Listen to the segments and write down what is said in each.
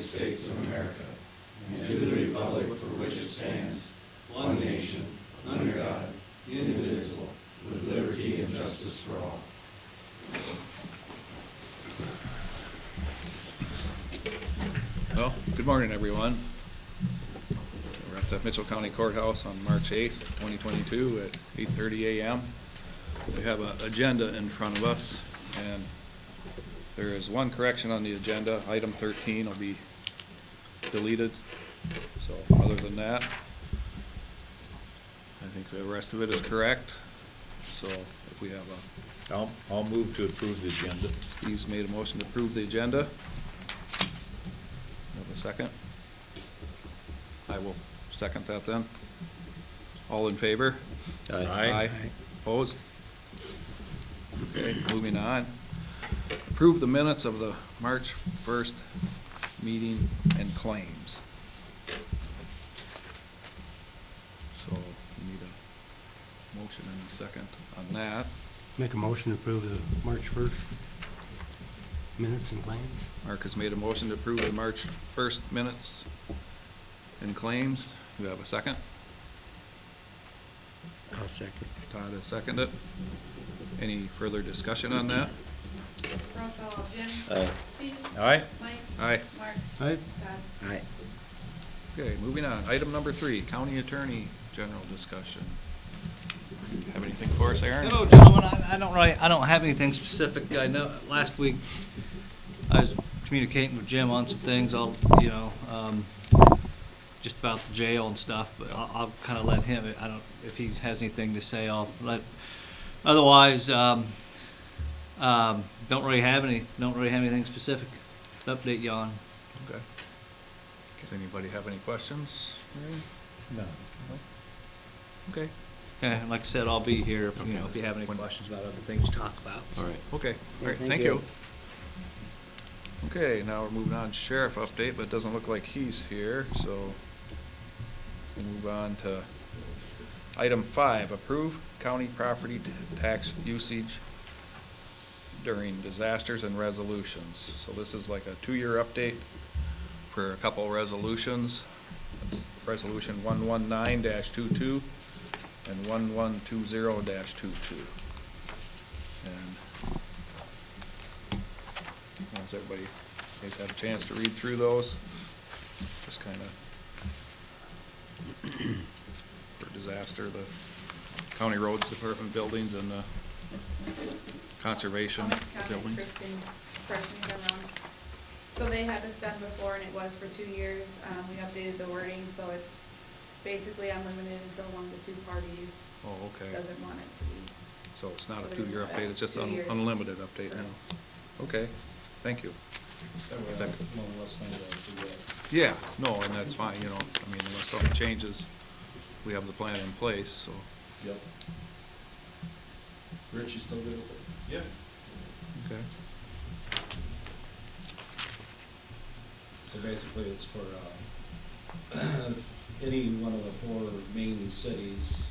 States of America and to the republic for which it stands, one nation, under God, indivisible, with liberty and justice for all. Well, good morning, everyone. We're at the Mitchell County Courthouse on March 8th, 2022 at 8:30 a.m. We have an agenda in front of us, and there is one correction on the agenda. Item 13 will be deleted. So other than that, I think the rest of it is correct. So if we have I'll move to approve the agenda. Steve's made a motion to approve the agenda. Have a second? I will second that then. All in favor? Aye. Opposed? Okay, moving on. Approve the minutes of the March 1st meeting and claims. So we need a motion and a second on that. Make a motion to approve the March 1st minutes and claims. Mark has made a motion to approve the March 1st minutes and claims. Do we have a second? I'll second. Todd has seconded it. Any further discussion on that? Roll call, Jim. Aye. Steve. Aye. Mike. Aye. Mark. Aye. Todd. Aye. Okay, moving on. Item number 3, county attorney general discussion. Have anything for us, Aaron? Hello, gentlemen. I don't have anything specific. I know last week I was communicating with Jim on some things. Just about the jail and stuff, but I'll kind of let him. If he has anything to say, I'll let. Otherwise, don't really have anything specific to update you on. Okay. Does anybody have any questions? No. Okay. Okay, like I said, I'll be here if if you have any questions about other things to talk about. All right. Okay. All right. Thank Thank you. you. Okay, now we're moving on to sheriff update, but it doesn't look like he's here, so we'll move on to item 5, approve county property tax usage during disasters and resolutions. So this is like a 2-year update for a couple resolutions. That's resolution 119-22 and 1120-22. And once everybody has had a chance to read through those, just kind of for disaster, the county roads department buildings and the conservation County buildings. Kristen, correct me if I'm wrong. So they had this done before and it was for 2 years. We updated the wording, so it's basically unlimited until one of the 2 parties Oh, okay. doesn't want it to be. So it's not a So 2-year update, it's just 2 years. unlimited update now. Okay, thank you. Yeah, no, and that's fine, I mean, unless something changes, we have the plan in place, so. Yep. Rich, you still good? Yeah. Okay. So basically, it's for any one of the 4 main cities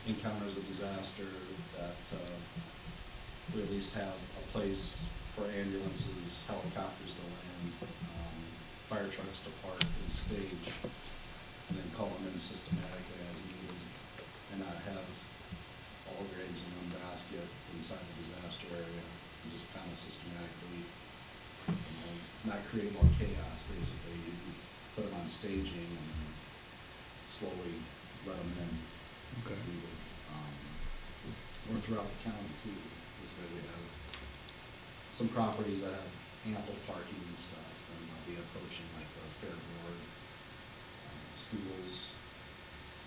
encounters a disaster that we at least have a place for ambulances, helicopters to land, fire trucks to park and stage, and then call them in systematically as needed, and not have all your eggs in one basket inside the disaster area, and just kind of systematically not create more chaos, basically. You put them on staging and then slowly let them in as Okay. needed. Or throughout the county too. This way we have some properties that have ample parking and stuff, and they'll be approaching like the fair board, schools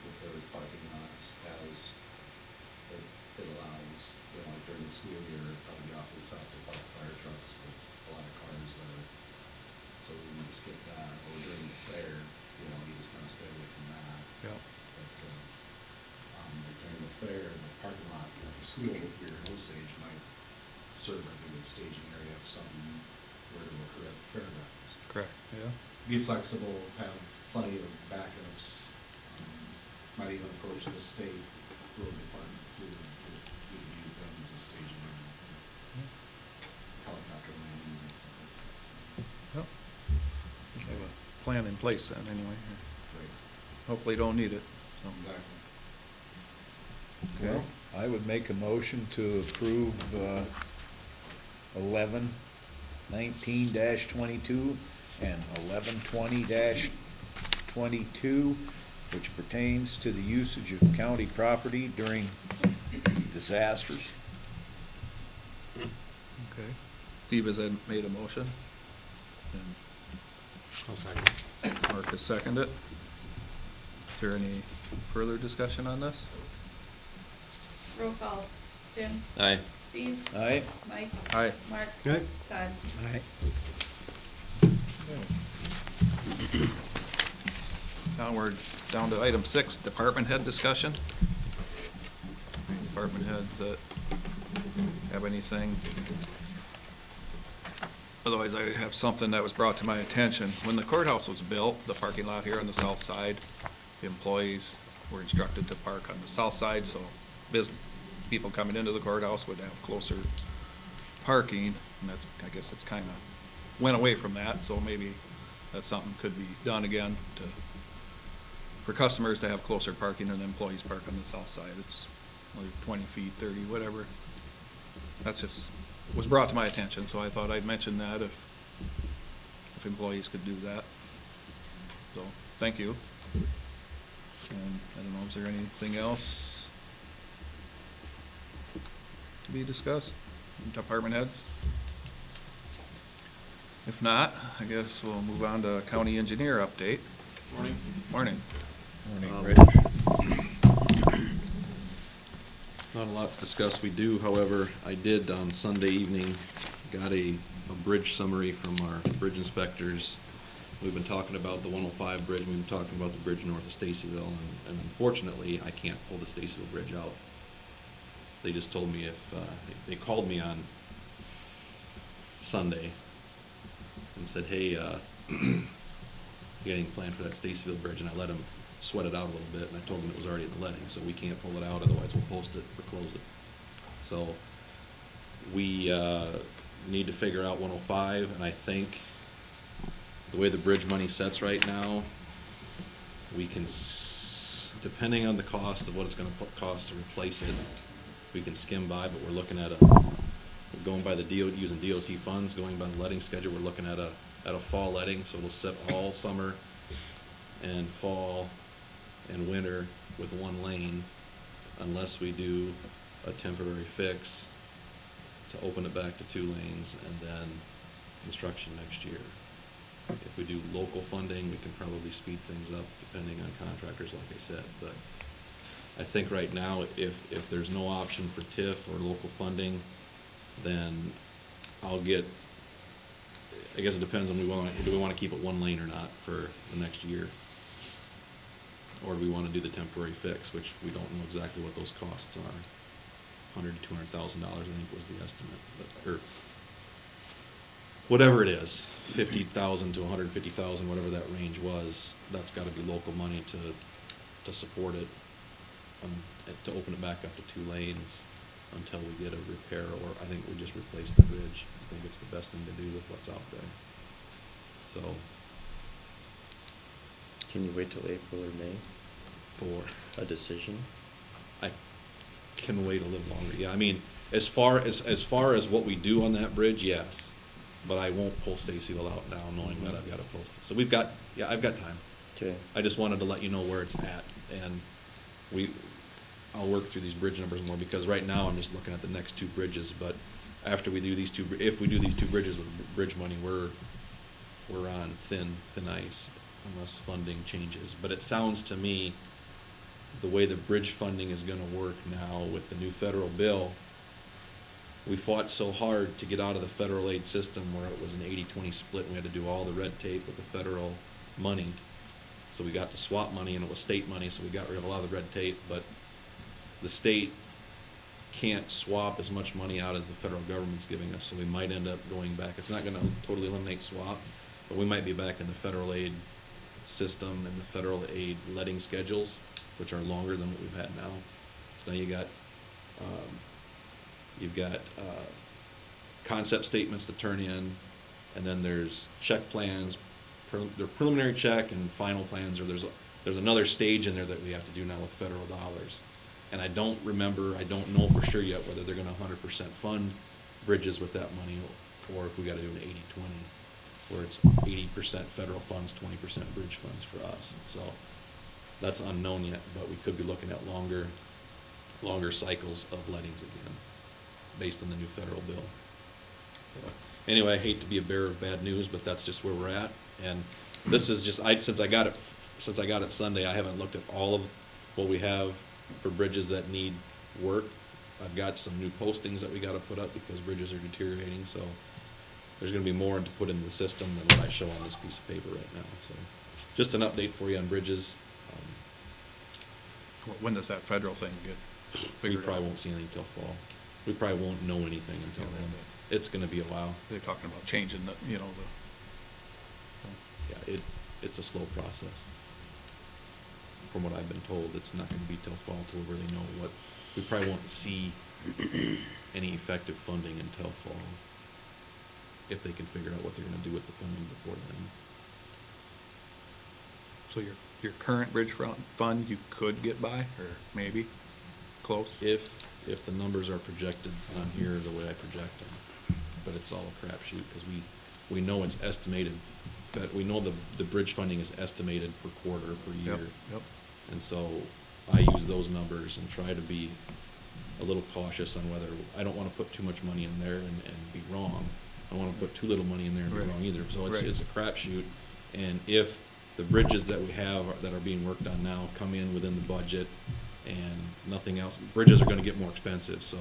with their parking lots as it allows, like during the school year, probably awfully tough to park fire trucks with a lot of cars there. So we need to skip that, or during the fair, you just kind of stay away from that. Yeah. But, like during the fair, the parking lot, the school here in Osage might serve as a good staging area if something were to occur at the fairgrounds. Correct, yeah. Be flexible, have plenty of backups, might even approach the state road department too, and see if we can use them as a staging area. Helicopter landings and stuff like that. So. Yep. plan in place then, anyway. Hopefully don't need it, so. Exactly. Well, I would make a motion to approve 11-19-22 and 11-20-22, which pertains to the usage of county property during disasters. Okay. Steve has made a motion. And I'll second. Mark has seconded it. Is there any further discussion on this? Roll call. Jim? Aye. Steve? Aye. Mike? Aye. Mark? Aye. Todd? Aye. Now we're down to item 6, department head discussion. Any department heads that have anything? Otherwise, I have something that was brought to my attention. When the courthouse was built, the parking lot here on the south side, the employees were instructed to park on the south side, so people coming into the courthouse would have closer parking, and that's, I guess it's kind of went away from that, so maybe that's something could be done again for customers to have closer parking and employees park on the south side. It's like 20 feet, 30, whatever. That's just, was brought to my attention, so I thought I'd mention that if employees could do that. So, thank you. And I don't know, is there anything else to be discussed? Department heads? If not, I guess we'll move on to county engineer update. Morning. Morning. Morning, Rich. Not a lot to discuss. We do, however, I did on Sunday evening, got a bridge summary from our bridge inspectors. We've been talking about the 105 bridge, we've been talking about the bridge north of Stacyville, and unfortunately, I can't pull the Stacyville bridge out. They just told me if, they called me on Sunday and said, hey, you got anything planned for that Stacyville bridge? And I let them sweat it out a little bit, and I told them it was already in the letting, so we can't pull it out, otherwise we'll post it or close it. So we need to figure out 105, and I think the way the bridge money sets right now, we can, depending on the cost of what it's gonna cost to replace it, we can skim by, but we're looking at going by the using DOT funds, going by the letting schedule, we're looking at a fall letting, so it'll sit all summer and fall and winter with one lane, unless we do a temporary fix to open it back to 2 lanes and then construction next year. If we do local funding, we can probably speed things up depending on contractors, like I said, but I think right now, if there's no option for TIF or local funding, then I guess it depends on do we want to keep it 1 lane or not for the next year? Or do we want to do the temporary fix, which we don't know exactly what those costs are. $100,000 to $200,000, I think was the estimate, or whatever it is, 50,000 to 150,000, whatever that range was. That's got to be local money to support it, to open it back up to 2 lanes until we get a repair, or I think we just replace the bridge. I think it's the best thing to do with what's out there. So. Can you wait till April or May? For a decision? I can wait a little longer. Yeah, I mean, as far as what we do on that bridge, yes, but I won't pull Stacyville out now, knowing that I've got to post it. So I've got time. Okay. I just wanted to let you know where it's at, and I'll work through these bridge numbers more, because right now I'm just looking at the next 2 bridges. But after we do these 2, if we do these 2 bridges with bridge money, we're on thin ice unless funding changes. But it sounds to me, the way the bridge funding is going to work now with the new federal bill, we fought so hard to get out of the federal aid system where it was an 80-20 split, and we had to do all the red tape with the federal money. So we got to swap money, and it was state money, so we got rid of a lot of the red tape. But the state can't swap as much money out as the federal government's giving us, so we might end up going back. It's not going to totally eliminate swap, but we might be back in the federal aid system and the federal aid letting schedules, which are longer than what we've had now. So now you've got concept statements to turn in, and then there's check plans, their preliminary check and final plans, or there's another stage in there that we have to do now with federal dollars. And I don't know for sure yet whether they're gonna 100% fund bridges with that money, or if we gotta do an 80-20, where it's 80% federal funds, 20% bridge funds for us. So that's unknown yet, but we could be looking at longer cycles of lettings again, based on the new federal bill. So, anyway, I hate to be a bearer of bad news, but that's just where we're at. And this is just, since I got it Sunday, I haven't looked at all of what we have for bridges that need work. I've got some new postings that we gotta put up because bridges are deteriorating, so there's gonna be more to put into the system than what I show on this piece of paper right now. So, just an update for you on bridges. When does that federal thing get We figured out? probably won't see anything till fall. We probably won't know anything until then. It's gonna be a while. They're talking about changing the, you know, Yeah, it's a slow process. From what I've been told, it's not gonna be till fall till we really know what, we probably won't see any effective funding until fall, if they can figure out what they're gonna do with the funding before then. so your current bridge fund, you could get by, or maybe, close? If the numbers are projected on here the way I project them, but it's all a crapshoot, because we know it's estimated, that we know the bridge funding is estimated per quarter, per year. Yep. And so I use those numbers and try to be a little cautious on whether, I don't wanna put too much money in there and be wrong. I don't wanna put too little money in there and be Right. wrong either. So Right. it's a crapshoot. And if the bridges that we have that are being worked on now come in within the budget and nothing else, bridges are gonna get more expensive, so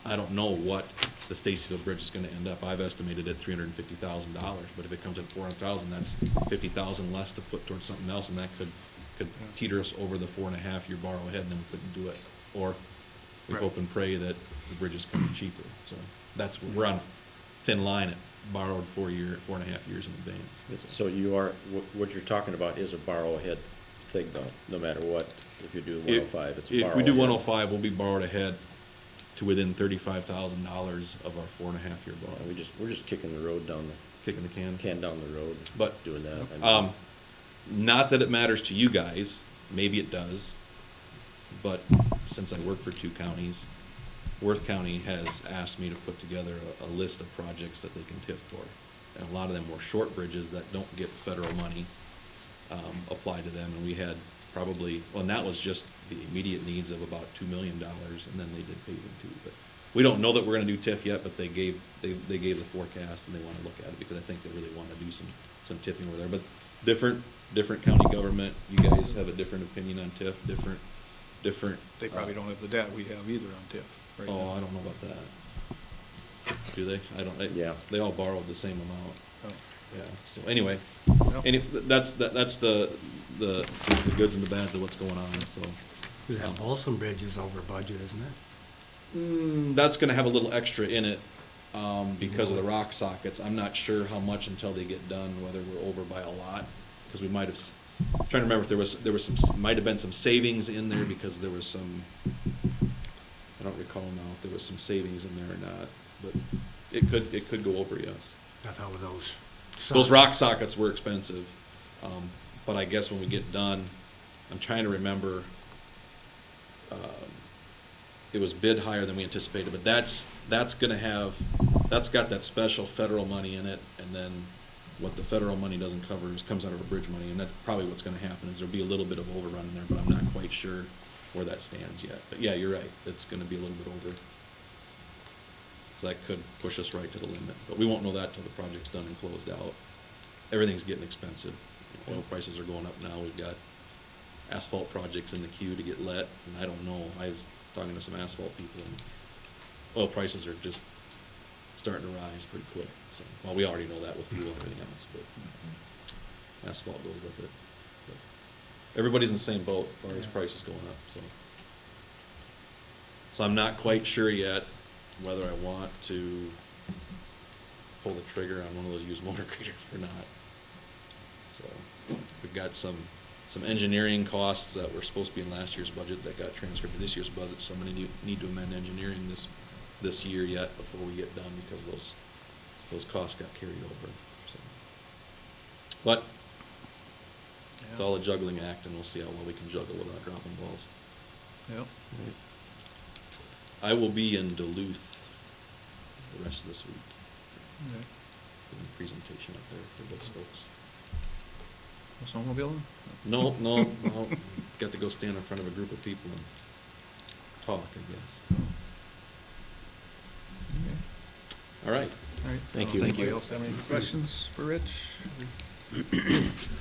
I don't know what the Stacyville Bridge is gonna end up. I've estimated at $350,000, but if it comes at 400,000, that's 50,000 less to put towards something else, and that could teeter us over the 4.5-year borrow ahead, and then we couldn't do it. Or we Right. hope and pray that the bridge is coming cheaper. So we're on a thin line at borrowed 4.5 years in advance. So you are, what you're talking about is a borrow ahead thing though, no matter what, if you do 105, it's a borrow If we do ahead. 105, we'll be borrowed ahead to within $35,000 of our 4.5-year borrow. We're just kicking the road down Kicking the can. down the road, But, doing that. I mean, not that it matters to you guys, maybe it does, but since I work for 2 counties, Worth County has asked me to put together a list of projects that they can TIF for. And a lot of them were short bridges that don't get federal money applied to them, and we had probably, well, and that was just the immediate needs of about $2 million, and then they did paving too. But we don't know that we're gonna do TIF yet, but they gave the forecast, and they wanna look at it, because I think they really wanna do some TIFing over there. But different county government, you guys have a different opinion on TIF, different. They probably don't have the data we have either on TIF right now. Oh, I don't know about that. Do they? I don't, Yeah. they all borrowed the same amount. Oh. Yeah, so anyway, Well. that's the goods and the bads of what's going on, so. That Balsam Bridge is over budget, isn't it? That's gonna have a little extra in it, because of the rock sockets. I'm not sure how much until they get done, whether we're over by a lot, because we might have, trying to remember if there was some, might have been some savings in there, because there was some, I don't recall now if there was some savings in there or not, but it could go over, yes. I thought with those. Those rock sockets were expensive, but I guess when we get done, I'm trying to remember, it was bid higher than we anticipated, but that's got that special federal money in it, and then what the federal money doesn't cover comes out of our bridge money, and that's probably what's gonna happen, is there'll be a little bit of overrun in there, but I'm not quite sure where that stands yet. But yeah, you're right, it's gonna be a little bit over. So that could push us right to the limit, but we won't know that till the project's done and closed out. Everything's getting expensive. Oil prices are going up now. We've got asphalt projects in the queue to get let, and I don't know, I was talking to some asphalt people, and oil prices are just starting to rise pretty quick. So, well, we already know that with fuel and everything else, but asphalt goes with it. But everybody's in the same boat as far as prices going up, so. So I'm not quite sure yet whether I want to pull the trigger on one of those used motor graders or not. So, we've got some engineering costs that were supposed to be in last year's budget that got transferred to this year's budget, so I'm gonna need to amend engineering this year yet before we get done, because those costs got carried over, so. But It's all a juggling act, and we'll see how well we can juggle without dropping balls. Yep. I will be in Duluth the rest of this week, Okay. doing a presentation up there for those folks. Snowmobiling? No. Got to go stand in front of a group of people and talk, I guess. Okay. All right. All right. Thank you. Anybody else have any questions for Rich?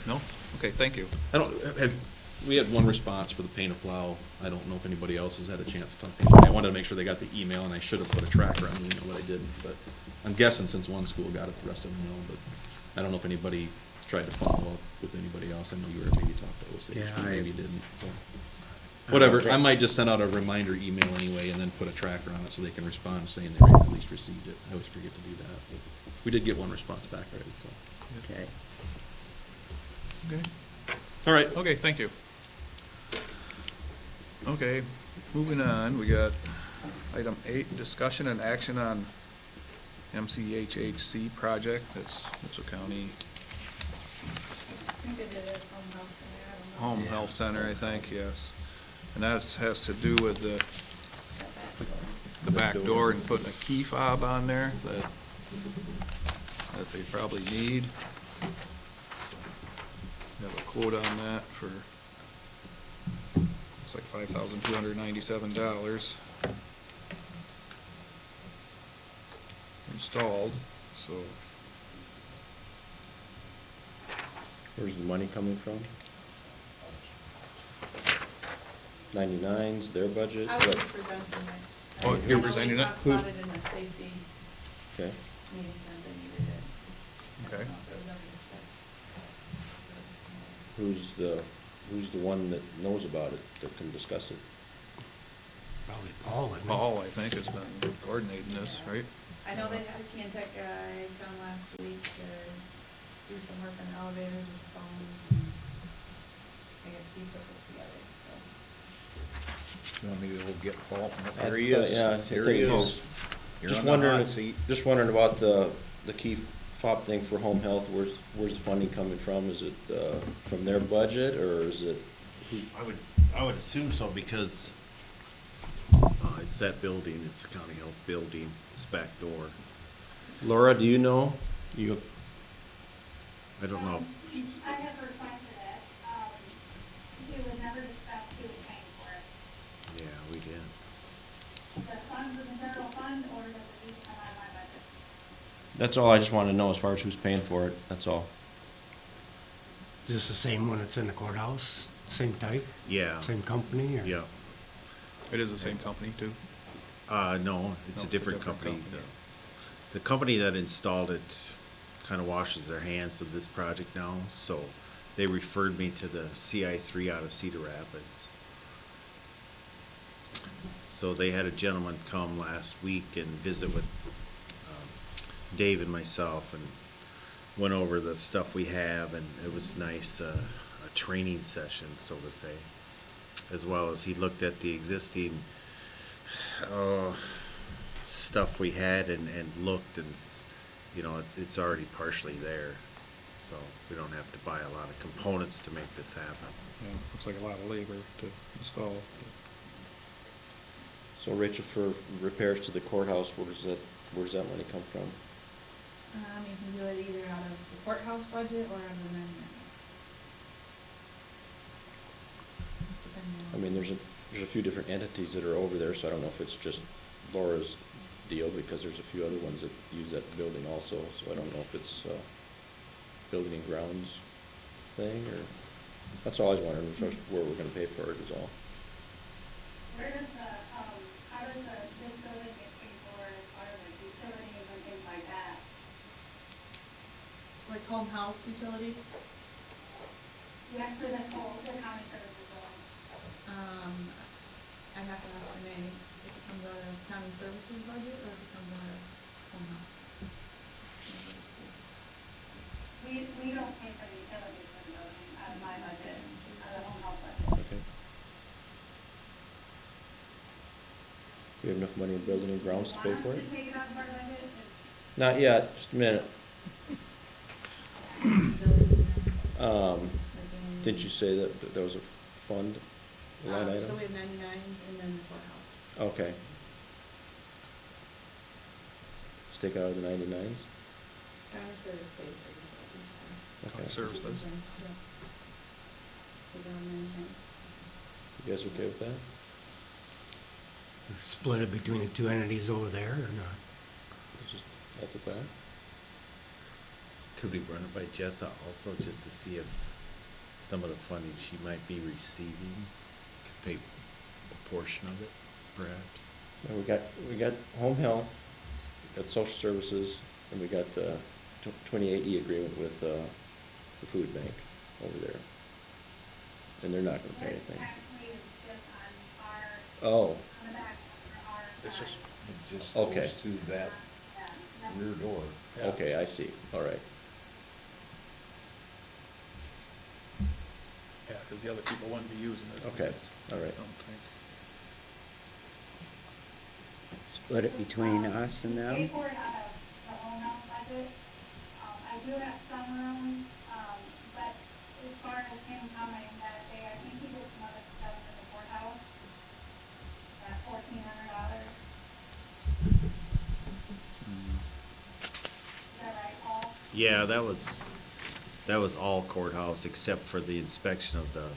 No? Okay, thank you. We had one response for the paint a plow. I don't know if anybody else has had a chance to talk to anybody. I wanted to make sure they got the email, and I should have put a tracker on the email, but I didn't. But I'm guessing since one school got it, the rest of them know. But I don't know if anybody tried to follow up with anybody else. I know you were maybe talked to Osage, Yeah, maybe didn't. So whatever. I might just send out a reminder email anyway, and then put a tracker on it so they can respond saying they at least received it. I always forget to do that. But we did get one response back already. So Okay. Okay. all right. Okay, thank you. Okay, moving on, we got item 8, discussion and action on MCHHC project. That's Mitchell County I think they did this home health center, I don't know. Home Health Center, I think, yes. And that has to do with the back door and putting a key fob on there that they probably need. We have a quote on that for, it's like $5,297 installed, so. Where's the money coming from? 99's their budget? I was What? just presenting it. Oh, I you're know presenting we it? talked about it in the safety Okay. meeting, and they needed it. I Okay. don't know if it was ever discussed. Who's the one that knows about it, that can discuss it? Probably Paul, isn't it? Paul, I think, has been coordinating this, right? I know they had a Cantech guy come last week to do some work on the elevators with phones, and I guess he put this together, so. You want me to go get Paul? I Here he thought- is. yeah, I Here think he it is. is. You're Just on the wondering, hot seat. just wondering about the key fob thing for home health. Where's the funding coming from? Is it, from their budget, or is it? I would assume so, because it's that building, it's a county health building, it's back door. Laura, do you know? I don't know. I have requested it. It was never discussed who was paying for it. Yeah, we did. The funds of the general fund, or does it need to come out of my budget? That's all I just wanted to know as far as who's paying for it, that's all. Is this the same one that's in the courthouse? Same type? Yeah, Same company, or? yeah. It is the same company, too? No, it's a different company. The company that installed it kind of washes their hands of this project now, so they referred me to the CI3 out of Cedar Rapids. So they had a gentleman come last week and visit with Dave and myself, and went over the stuff we have, and it was nice, a training session, so to say, as well as he looked at the existing stuff we had and looked, and it's already partially there, so we don't have to buy a lot of components to make this happen. Yeah, looks like a lot of labor to install. So Rachel, for repairs to the courthouse, where's that money come from? You can do it either out of the courthouse budget or out of the amendments. I mean, there's a few different entities that are over there, so I don't know if it's just Laura's deal, because there's a few other ones that use that building also, so I don't know if it's building and grounds thing, or, that's all I was wondering, as far as where we're gonna pay for it is all. Where does how does this building get paid for as far as like utilities and things like that? Like home health utilities, Yes, for the county services building. I'd have to ask Renee if it comes out of county services budget or if it comes out of home health. We don't pay for the utilities for the building out of my budget, out of the home health budget. Okay. We have enough money in building and grounds to pay for it? Want us to take it out of our budget? Is- Not yet, just a minute. Building amendments, Um, like in Didn't you say that there was a fund line item? So we have 99 and then the courthouse. Okay. Just take out of the 99s? County service pays for these buildings, so. Okay. Service does. Yeah. Take out 99. You guys okay with that? Split it between the two entities over there or not? That's with that? Could we run it by Jessa also, just to see if some of the funding she might be receiving could pay a portion of it, perhaps? Yeah, we got home health, we got social services, and we got the 28E agreement with the food bank over there. And they're not gonna pay anything. Actually, it's just on our, Oh, on the back of our It's side. just, it just Okay. goes to that Yeah, rear door. okay, I see, all right. Yeah, because the other people wouldn't be using it. Okay, all right. I don't think. Split it between us and Pay them? for it out of the home health budget. I do have some room, but as far as him coming that day, I think he did some other stuff in the courthouse. At $1,400. Is that right, Paul? Yeah, that was all courthouse except for the inspection of the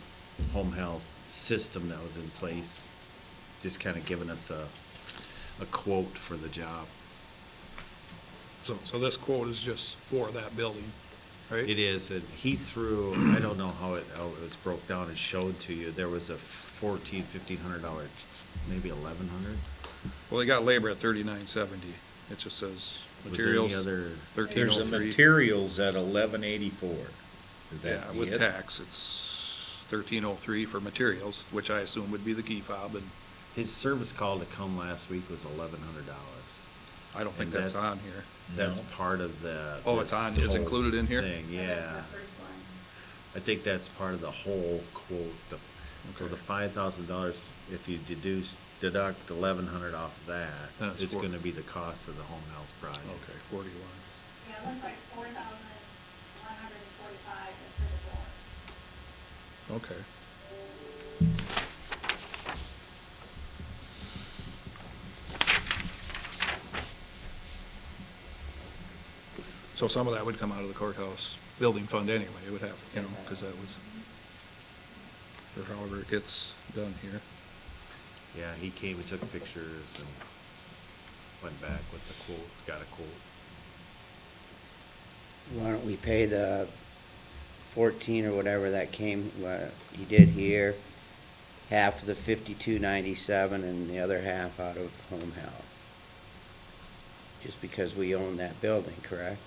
home health system that was in place. Just kind of giving us a quote for the job. So this quote is just for that building, right? It is, and he threw, I don't know how it was broke down and showed to you, there was a $1,500, maybe 1,100. Well, they got labor at $39.70. It just says Was there materials, any other? There's a 1303. materials at 1184. Is Yeah, that with it? tax, it's 1303 for materials, which I assume would be the key fob, and His service call to come last week was $1,100. I don't think And that's on here. That's No. part of the. Oh, it's this on, it's whole included in here? thing, That's yeah. the first line. I think that's part of the whole quote. So Okay. the $5,000, if you deduct 1,100 off of that, That's it's four- gonna be the cost of the home health project. Okay, 41. Yeah, it looks like 4,145 is for the door. Okay. So some of that would come out of the courthouse building fund anyway, it would have, you know, because that was, or however it gets done here. Yeah, he came, we took pictures and went back with the quote, got a quote. Why don't we pay the 14 or whatever that came, he did here, half of the 5297 and the other half out of home health? Just because we own that building, correct?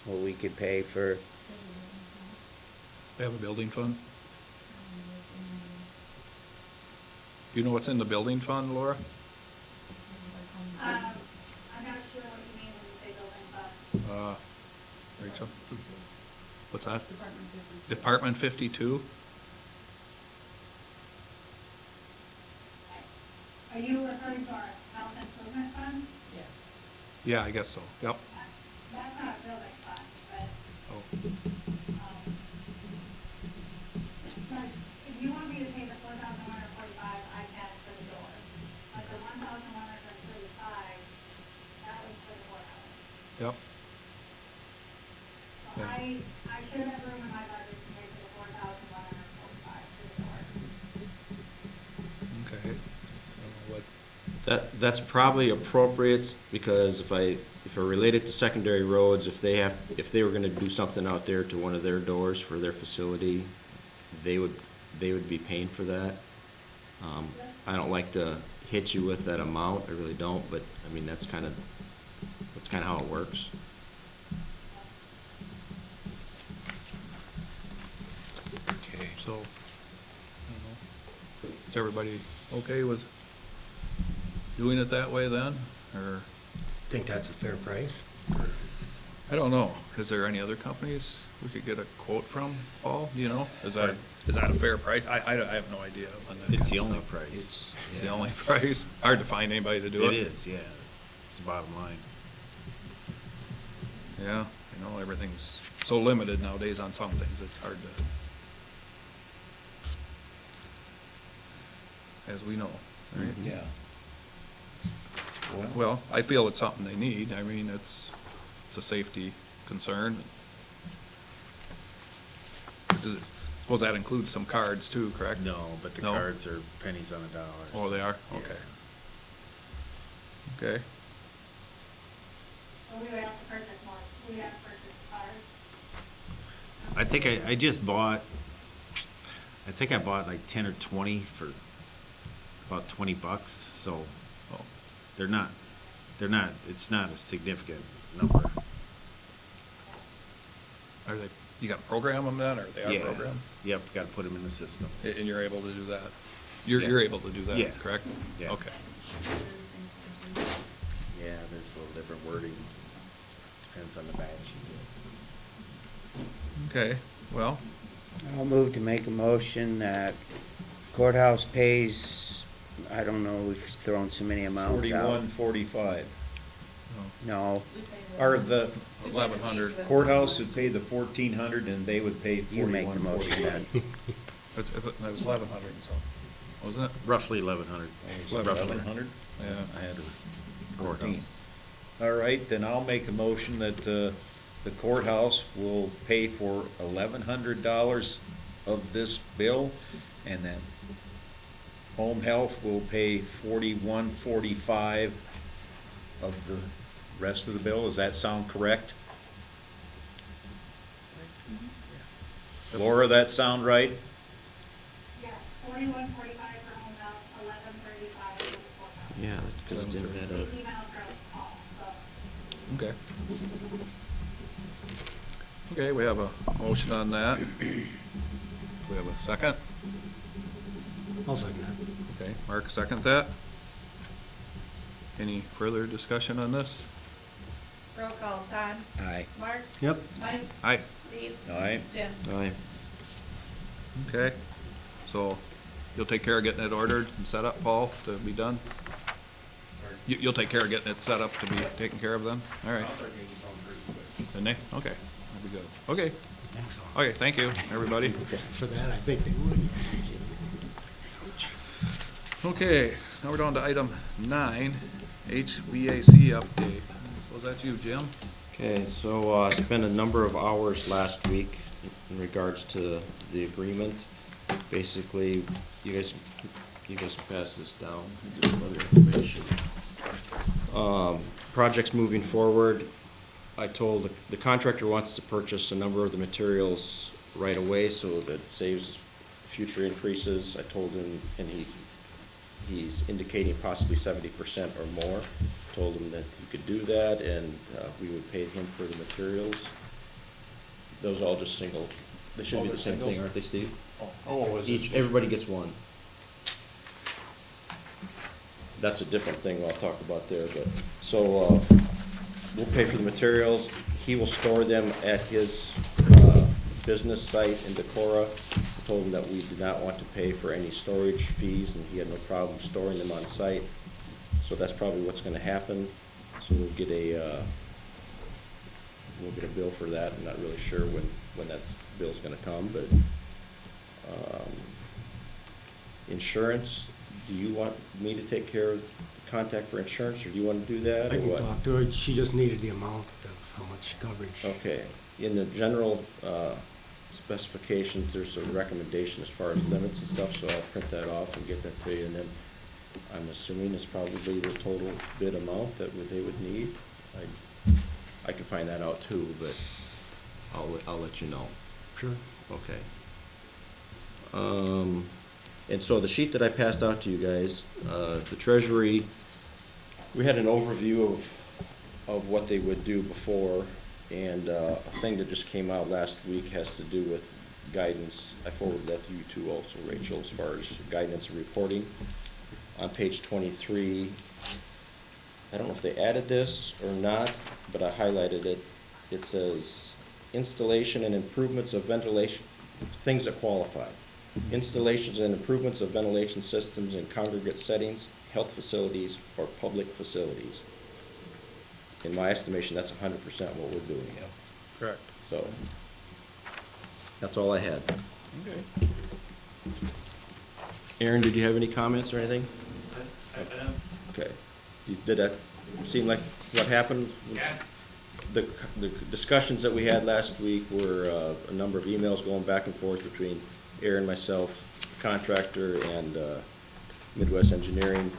So we could pay for, They have a building fund? You know what's in the building fund, Laura? I'm not sure what you mean when you say building fund. Rachel? What's that? Department 52. Department 52? Are you referring to our health improvement fund? Yeah. Yeah, I guess so, yep. That's not a building fund, but, Oh, but if you want me to pay the 4,145, I can for the door. But the 1,135, that was for the courthouse. yep. So I should have room in my budget to pay for the 4,145 for the door. Okay. I don't know what, That's probably appropriate, because if I relate it to secondary roads, if they were gonna do something out there to one of their doors for their facility, they would be paying for that. I don't like to hit you with that amount, I really don't, but, I mean, that's kinda how it works. Okay. so, I don't know. Is everybody okay with doing it that way then, or? Think that's a fair price? I don't know. Is there any other companies we could get a quote from, Paul? Do you know? Is that a fair price? I have no idea on that. It's kind the of only stuff. price. It's Yeah. the only price. Hard to find anybody to do it. It is, yeah. It's the bottom line. Yeah, I know everything's so limited nowadays on some things, it's hard to, as we know, right? Yeah. Well, I feel it's something they need. I mean, it's a safety concern. Suppose that includes some cards too, correct? No, but the No? cards are pennies on a dollar. Oh, they are? Yeah. Okay. Okay. So we would have to purchase more, we would have to purchase cards. I think I just bought, I think I bought like 10 or 20 for about $20, so Oh, they're not, it's not a significant number. are they, you gotta program them then, or they are Yeah. programmed? Yep, gotta put them in the system. And you're able to do that? You're, Yeah. you're able to do that, Yeah. correct? Yeah. Okay. Yeah, there's a little different wording, depends on the batch. Okay, well, I'll move to make a motion that courthouse pays, I don't know, we've thrown so many amounts out. 41.45. No, Or the 1,100. courthouse would pay the 1,400 and they would pay you make the motion 41.45. then. That was 1,100, so, wasn't it? Roughly 1,100. 1,100? Yeah. I had 14. All right, then I'll make a motion that the courthouse will pay for $1,100 of this bill, and then home health will pay $41.45 of the rest of the bill. Does that sound correct? Laura, that sound right? Yeah, 41.45 for home health, 11.35 for the courthouse. Yeah, because it didn't add up. Email from Paul, so. Okay. Okay, we have a motion on that. We have a second? I'll second that. Okay, Mark second that. Any further discussion on this? Roll call, Todd? Aye. Mark? Yep. Mike? Aye. Steve? All right. Jim? Aye. Okay, so you'll take care of getting it ordered and set up, Paul, to be done? You'll take care of getting it set up to be taken care of then? All right. Didn't they? Okay, that'd be good. Okay, I think so. okay, thank you, everybody. For that, I think they would. Okay, now we're down to item 9, HVAC update. Was that you, Jim? Okay, so I spent a number of hours last week in regards to the agreement. Basically, you guys can pass this down, just for other information. Project's moving forward. I told the contractor wants to purchase a number of the materials right away so that it saves future increases. I told him, and he's indicating possibly 70% or more. Told him that he could do that, and we would pay him for the materials. Those all just single, they should be the same thing, aren't they, Steve? Oh, is it? Everybody gets one. That's a different thing I'll talk about there, but, so, we'll pay for the materials. He will store them at his, business site in Decorah. I told him that we did not want to pay for any storage fees, and he had no problem storing them on site. So that's probably what's gonna happen. So we'll get a bill for that. I'm not really sure when that bill's gonna come, but, insurance, do you want me to take care of the contact for insurance, or do you wanna do that, I or can what? talk to her, she just needed the amount of how much coverage. Okay, in the general, specifications, there's a recommendation as far as limits and stuff, so I'll print that off and get that to you, and then I'm assuming it's probably the total bid amount that they would need. I can find that out too, but I'll let you know. Sure. Okay. And so the sheet that I passed out to you guys, the Treasury, we had an overview of what they would do before, and a thing that just came out last week has to do with guidance. I forwarded that to you too also, Rachel, as far as guidance and reporting. On page 23, I don't know if they added this or not, but I highlighted it. It says installation and improvements of ventilation, things that qualify. Installations and improvements of ventilation systems in congregate settings, health facilities, or public facilities. In my estimation, that's 100% what we're doing. Correct. So, that's all I had. Okay. Aaron, did you have any comments or anything? Okay. Did that seem like what happened? Yeah. The discussions that we had last week were a number of emails going back and forth between Aaron, myself, contractor, and Midwest Engineering.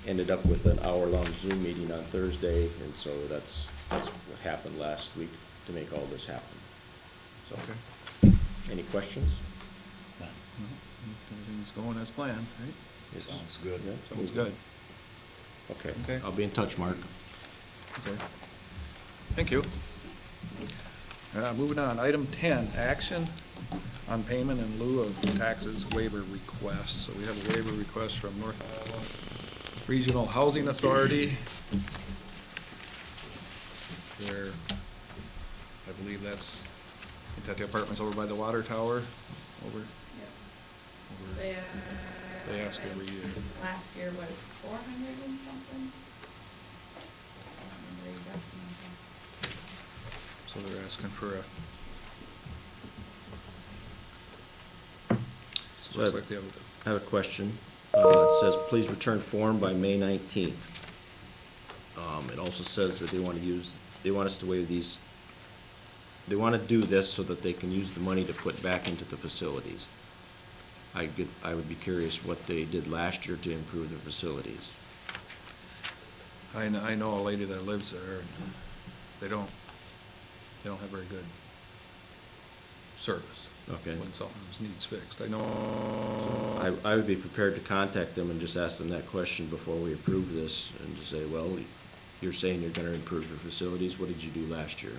Ended up with an hour-long Zoom meeting on Thursday, and so that's what happened last week to make all this happen. So, Okay. any questions? Everything's going as planned, right? Sounds good. Yeah, Sounds good. Okay. Okay. I'll be in touch, Mark. Okay. Thank you. Moving on, item 10, action on payment in lieu of taxes waiver request. So we have a waiver request from North Regional Housing Authority. Where, I believe is that the apartments over by the water tower? Over? Yep. They ask every year. Last year was 400 and something. I don't remember exactly. So they're asking for a. So Looks like they have I have a question. It says, please return form by May 19th. It also says that they want us to waive these, they want to do this so that they can use the money to put back into the facilities. I would be curious what they did last year to improve their facilities. I know a lady that lives there, and they don't have very good service. Okay. When something needs fixed. I know. I would be prepared to contact them and just ask them that question before we approve this, and just say, well, you're saying you're gonna improve your facilities, what did you do last year?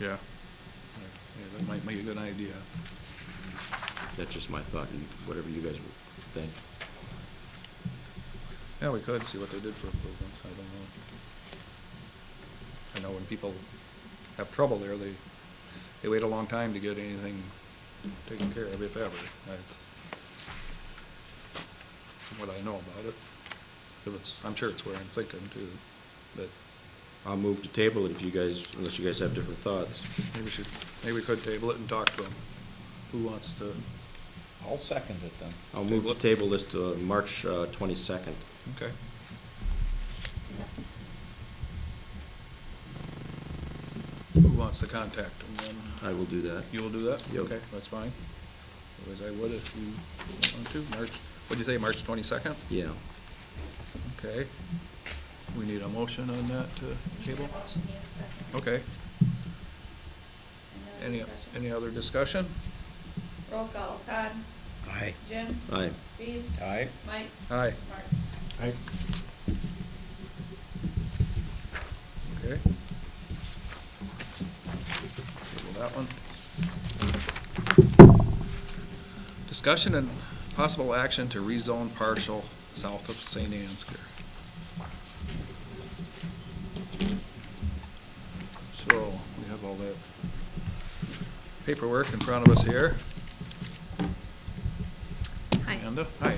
Yeah. Yeah, that might be a good idea. That's just my thought, whatever you guys think. Yeah, we could see what they did for improvements. I don't know. I know when people have trouble there, they wait a long time to get anything taken care of, if ever. That's what I know about it. I'm sure it's where I'm thinking too, but I'll move to table it if you guys, unless you guys have different thoughts. maybe we could table it and talk to them. Who wants to? I'll second it then. I'll move to table this to March 22nd. Okay. Who wants to contact them then? I will do that. You will do that? Yep. Okay, that's fine. Otherwise, I would if you want to. What'd you say, March 22nd? Yeah. Okay. We need a motion on that to table? Motion, need a second. Okay. Any other discussion? Any other discussion? Roll call, Todd, Aye. Jim, Aye. Steve, Aye. Mike, Aye. Mark. Aye. Okay. Table that one. Discussion and possible action to rezone partial south of St. Ansker. So, we have all that paperwork in front of us here. Hi. Amanda, hi.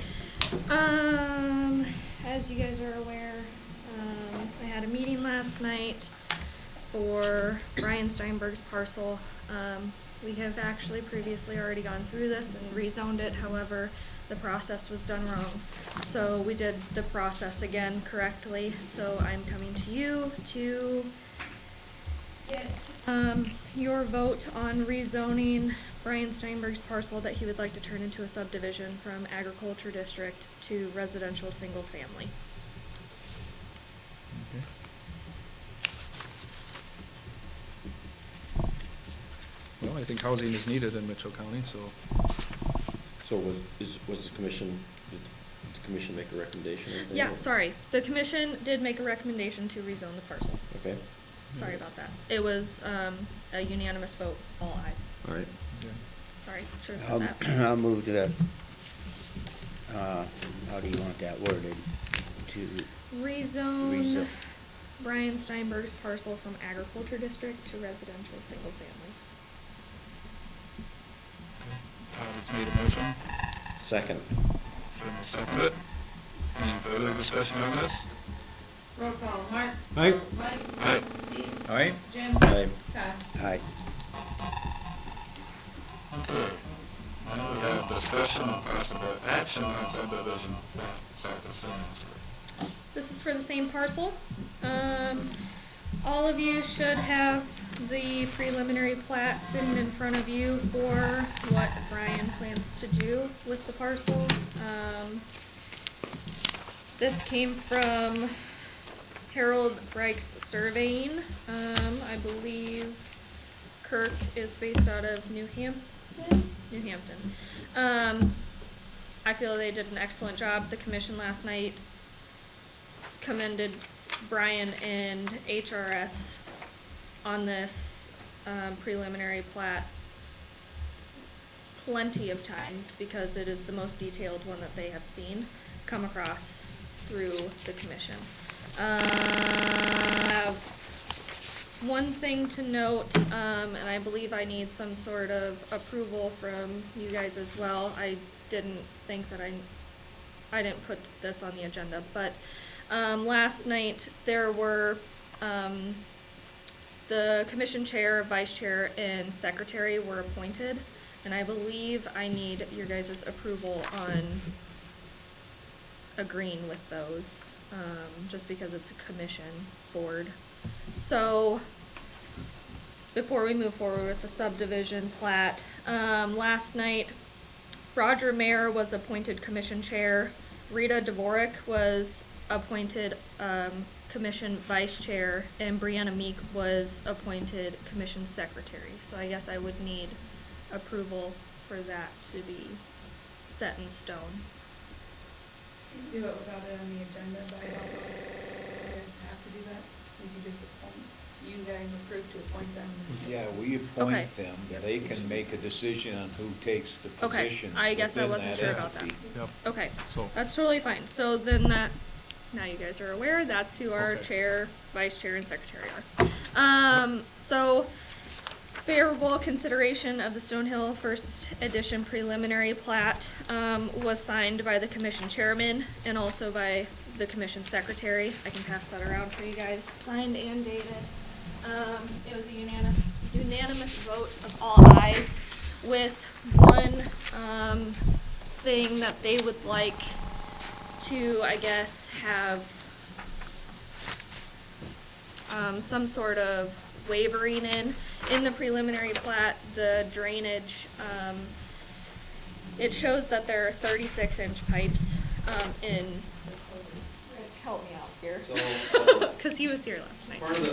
As you guys are aware, I had a meeting last night for Brian Steinberg's parcel. We have actually previously already gone through this and rezoned it, however, the process was done wrong. So we did the process again correctly, so I'm coming to you to get your vote on rezoning Brian Steinberg's parcel that he would like to turn into a subdivision from agriculture district to residential single family. Okay. Well, I think housing is needed in Mitchell County, so. So was the commission, did the commission make a recommendation or anything? Yeah, sorry. The commission did make a recommendation to rezone the parcel. Okay, Sorry about that. It was a unanimous vote, all ayes. all right. Okay. Sorry, should have said that. I'll move to, how do you want that worded? To Rezone Brian Steinberg's parcel from agriculture district to residential single family. Todd has made a motion. Second. Jim will second it. Any further discussion on this? Roll call, Mark. Aye. Mike. Aye. Steve. All right? Jim. Aye. Todd. Aye. Okay. Now we have discussion and possible action on subdivision plat south of St. Ansker. This is for the same parcel. All of you should have the preliminary plat sitting in front of you for what Brian plans to do with the parcel. This came from Harold Reich's surveying. I believe Kirk is based out of New Hampton. I feel they did an excellent job. The commission last night commended Brian and HRS on this preliminary plat plenty of times because it is the most detailed one that they have seen come across through the commission. I have one thing to note, and I believe I need some sort of approval from you guys as well. I didn't think that I didn't put this on the agenda, but last night there were the commission chair, vice chair, and secretary were appointed, and I believe I need your guys' approval on agreeing with those, just because it's a commission board. So, before we move forward with the subdivision plat, last night, Roger Mayer was appointed commission chair, Rita Dvorak was appointed commission vice chair, and Brianna Meek was appointed commission secretary. So I guess I would need approval for that to be set in stone. You do it without it on the agenda, but you guys have to do that, since you just appoint, you guys approved to appoint them. Yeah, we Okay. appoint them. They can make a decision on who takes the Okay, positions I guess I within wasn't that sure about that. entity. Yep. Okay, So- that's totally fine. So then that, now you guys are aware, that's who our Okay. chair, vice chair, and secretary are. So favorable consideration of the Stonehill First Edition preliminary plat, was signed by the commission chairman and also by the commission secretary. I can pass that around for you guys, signed and dated. It was a unanimous vote of all ayes, with one, thing that they would like to, I guess, have, some sort of wavering in the preliminary plat, the drainage, it shows that there are 36-inch pipes, in, help me out here, So, cause he was here last night. part of the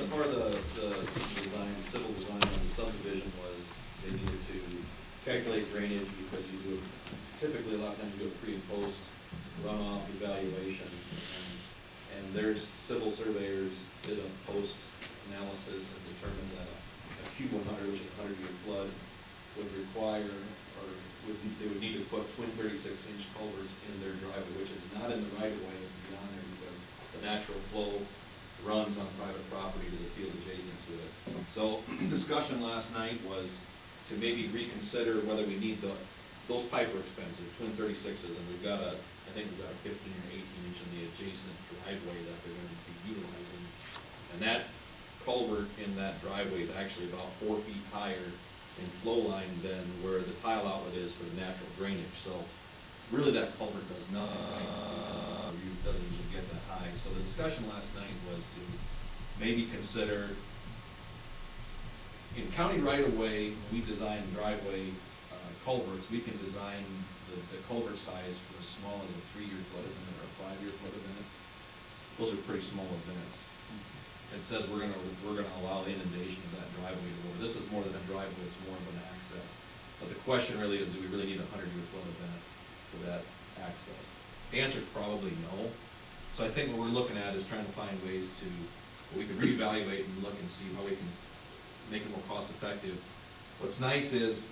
design, civil design of the subdivision was they needed to calculate drainage because you do, typically a lot of times you do a pre and post runoff evaluation. And there's civil surveyors did a post analysis and determined that a Q100, which is a 100-year flood, would require, or they would need to put twin 36-inch culverts in their driveway, which is not in the right of way, it's beyond there because the natural flow runs on private property to the field adjacent to it. So discussion last night was to maybe reconsider whether we need those pipe are expensive, twin 36s, and we've got I think we've got a 15 or 18 inch in the adjacent driveway that they're going to be utilizing. And that culvert in that driveway is actually about 4 feet higher in flow line than where the tile outlet is for the natural drainage. So really that culvert doesn't usually get that high. So the discussion last night was to maybe consider, in county right-of-way, we design driveway culverts. We can design the culvert size for as small as a 3-year flood event or a 5-year flood event. Those are pretty small events. It says we're gonna allow the inundation of that driveway to go. This is more than a driveway, it's more of an access. But the question really is, do we really need a 100-year flood event for that access? The answer is probably no. So I think what we're looking at is trying to find ways to, we can reevaluate and look and see how we can make it more cost effective. What's nice is,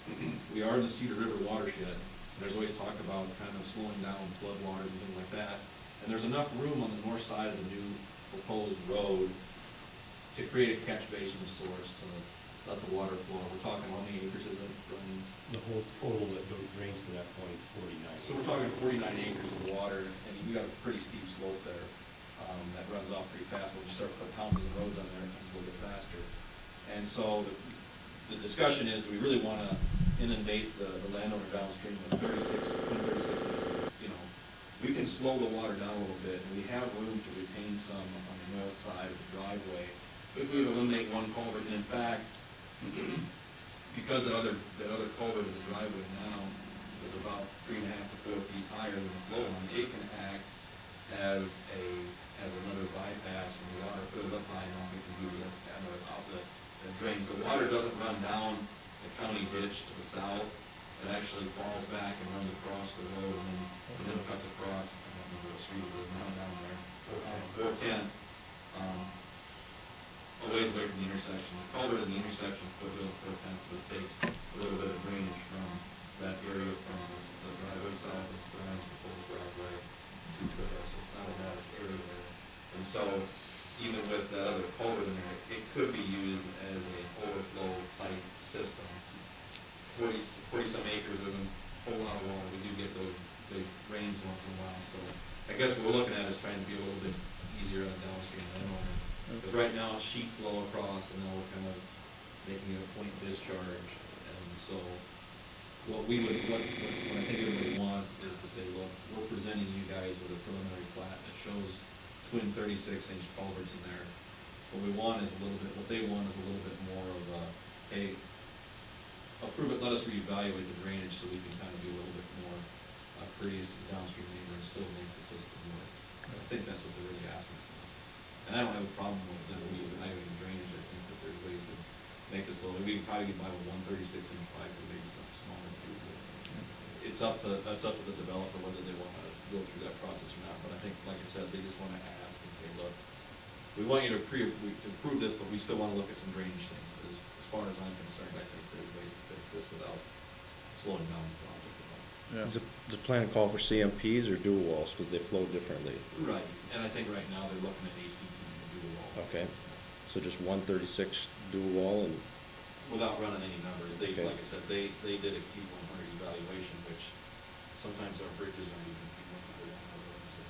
we are in the Cedar River watershed, and there's always talk about kind of slowing down flood water and things like that. And there's enough room on the north side of the new proposed road to create a catch basin source to let the water flow. We're talking how many acres is it, Brian? The whole total that drains to that point is 49. So we're talking 49 acres of water, and you got a pretty steep slope there. that runs off pretty fast. When you start putting houses and roads on there, it comes a little bit faster. And so the discussion is, do we really want to inundate the landowner downstream with 36 inches? You know, we can slow the water down a little bit, and we have room to retain some on the north side of the driveway. If we eliminate one culvert, and in fact, because that other culvert in the driveway now is about 3.5 to 4 feet higher than the flow line, it can act as another bypass. When the water fills up high enough, it can do another outlet that drains. The water doesn't run down the county ditch to the south. It actually falls back and runs across the road and then cuts across, I don't know what the street is now down there, 410, a ways away from the intersection. The culvert in the intersection, Foothill, 410, this takes a little bit of drainage from that area from the driveway south of Brian's proposed driveway to Foothill, so it's not a bad area there. And so, even with that other culvert in there, it could be used as an overflow type system. 40-some acres isn't a whole lot of water. We do get those big rains once in a while, so I guess what we're looking at is trying to be a little bit easier on downstream landowner. Because right now, it's sheet flow across, and now we're kind of making it a point discharge. And so, what I think everybody wants is to say, look, we're presenting you guys with a preliminary plat that shows twin 36-inch culverts in there. What they want is a little bit more of a, hey, approve it, let us reevaluate the drainage so we can kind of be a little bit more courteous to the downstream neighbor and still make the system work. So I think that's what they're really asking for. And I don't have a problem with them reevaluating drainage. I think that there's ways to make this a little, we can probably get by with 136-inch pipe or maybe something smaller too. It's up to the developer whether they want to go through that process or not. But I think, like I said, they just want to ask and say, look, we want you to approve this, but we still want to look at some drainage things. As far as I'm concerned, I think there's ways to fix this without slowing down the project at all. Yeah. Is the plan call for CMPs or dual walls, because they flow differently? Right, and I think right now they're looking at HDP and dual wall. Okay, so just 136 dual wall and? Without running any numbers, Okay. like I said, they did a Q100 evaluation, which sometimes our bridges aren't even Q100 on our roads, so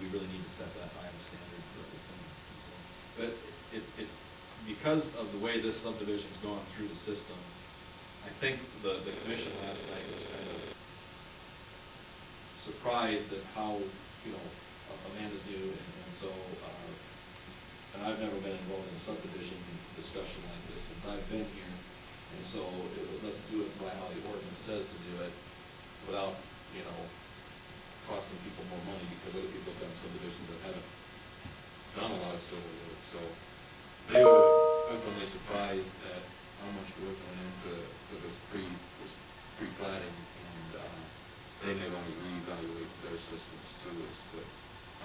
we really need to set that high of a standard for other things. And so, but it's because of the way this subdivision's gone through the system, I think the commission last night was kind of surprised at how, Amanda's new, and so, and I've never been involved in a subdivision discussion like this since I've been here, and so it was let's do it by how the ordinance says to do it, without, costing people more money, because other people have done subdivisions that haven't done a lot of civil work, so they were openly surprised at how much work went into this pre-platting, and they may want to reevaluate their systems too as to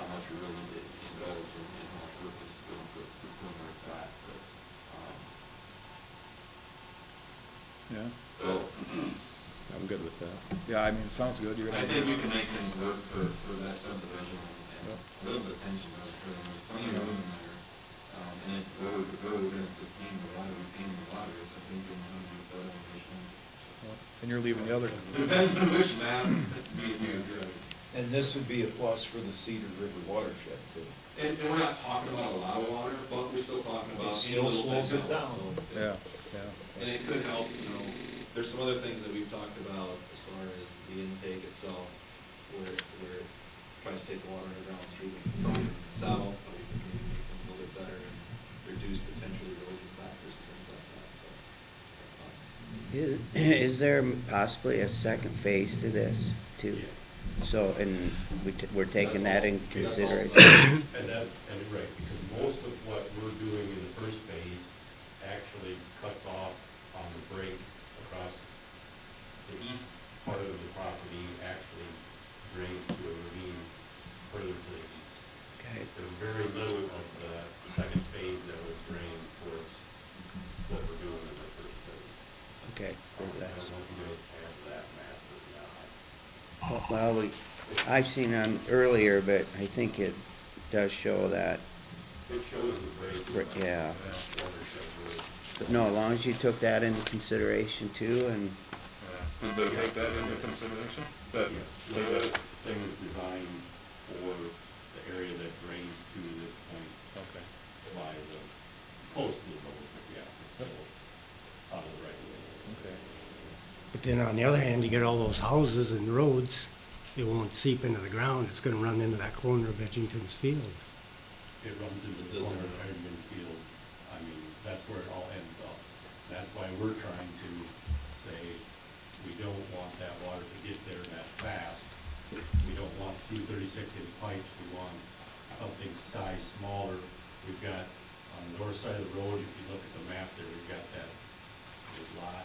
how much we really need to indulge in how much work is going for preliminary plat. But, Yeah. so I'm good with that. Yeah, I mean, it sounds good. I think we can make things work for that subdivision, and Yep. a little bit of attention does occur, and there's plenty of room in there. And then where we're going to retain the water is something we can do with that elevation. And you're leaving the other. Depends on which map, that's me and you. And this would be a plus for the Cedar River watershed too. And we're not talking about a lot of water, but we're still talking about. It still slows it down. Yeah, yeah. And it could help, there's some other things that we've talked about as far as the intake itself, where it tries to take the water underground through the south, but we can maybe make things a little bit better and reduce potential erosion factors and things like that, so. that's fine. Is there possibly a second phase to this too? So, and we're taking that in consideration. And right, because most of what we're doing in the first phase actually cuts off on the break across the east part of the property, actually drains to a ravine further to the east. Okay. There's very little of the second phase that was drained towards what we're doing in the first phase. Okay. I don't know if you guys have that map or not. Well, I've seen it earlier, but I think it does show that. It shows the break. Yeah. That watershed really. But no, as long as you took that into consideration too, and Did they take that into consideration? But yeah, the thing is designed for the area that drains to close to the road, but yeah, it's still out of the right of way. Okay. But then on the other hand, you get all those houses and roads, it won't seep into the ground, it's gonna run into that corner of Edgington's field. It runs into the corner of Edmund Field. I mean, that's where it all ends up. That's why we're trying to say, we don't want that water to get there that fast. We don't want 2 36-inch pipes, we want something size smaller. We've got, on the north side of the road, if you look at the map there, we've got this lot.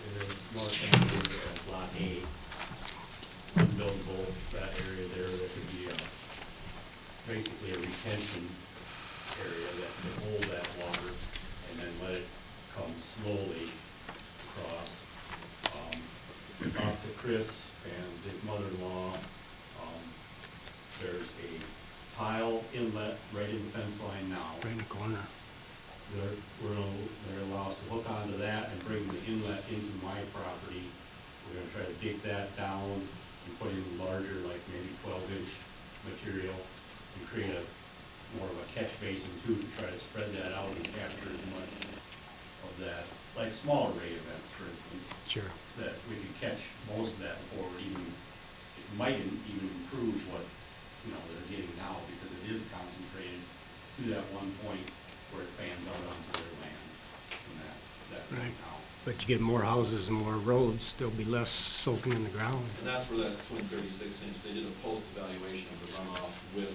It's north end of lot A, unbuildable, that area there, that could be basically a retention area that could hold that water and then let it come slowly across. Talked to Chris and his mother-in-law. There's a tile inlet right in the fence line now. Right in the corner. They're allow us to hook onto that and bring the inlet into my property. We're gonna try to dig that down and put in larger, like maybe 12-inch material and create more of a catch basin too, to try to spread that out and capture as much of that, like smaller rate events, for instance. Sure. That we could catch most of that before it might even improve what, they're getting now, because it is concentrated to that one point where it fans out onto their land, and that Right. now. But you get more houses and more roads, there'll be less soaking in the ground. And that's where that twin 36-inch, they did a post-evaluation of the runoff with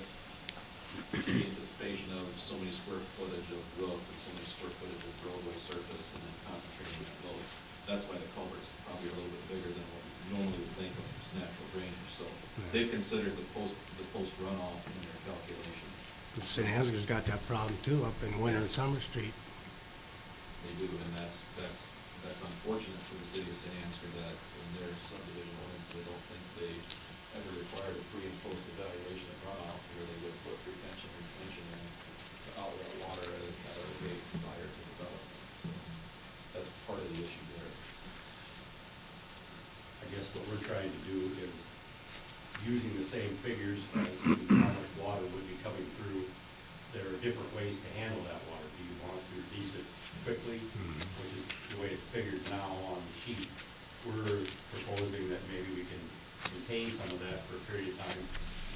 the anticipation of so many square footage of roof and so many square footage of roadway surface, and then concentrating that load. That's why the culvert's probably a little bit bigger than what we normally would think of as natural drainage, so they've considered the post runoff in their calculation. St. Ansgar's got that problem too, up in Winter and Summer Street. They do, and that's unfortunate for the city of St. Ansker that in their subdivision ordinance, they don't think they ever required a pre and post evaluation of runoff, where they would put retention in to outlet water at a rate prior to development. So that's part of the issue there. I guess what we're trying to do is, using the same figures as to how much water would be coming through, there are different ways to handle that water. Do you want to release it quickly, which is the way it's figured now on the sheet? We're proposing that maybe we can contain some of that for a period of time,